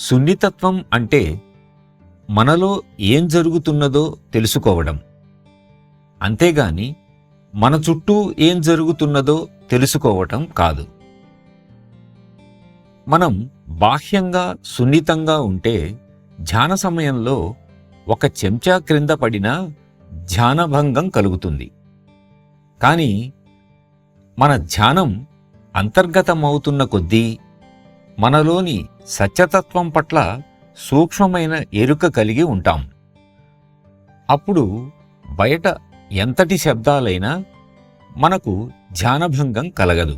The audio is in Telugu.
సున్నితత్వం అంటే మనలో ఏం జరుగుతున్నదో తెలుసుకోవడం, అంతేగాని మన చుట్టూ ఏం జరుగుతున్నదో తెలుసుకోవటం కాదు. మనం బాహ్యంగా సున్నితంగా ఉంటే ధ్యాన సమయంలో ఒక చెంచా క్రింద పడినా ధ్యానభంగం కలుగుతుంది. కానీ మన ధ్యానం అంతర్గతమవుతున్న కొద్దీ మనలోని సత్యతత్వం పట్ల సూక్ష్మమైన ఎరుక కలిగి ఉంటాం. అప్పుడు బయట ఎంతటి శబ్దాలైనా మనకు ధ్యానభంగం కలగదు.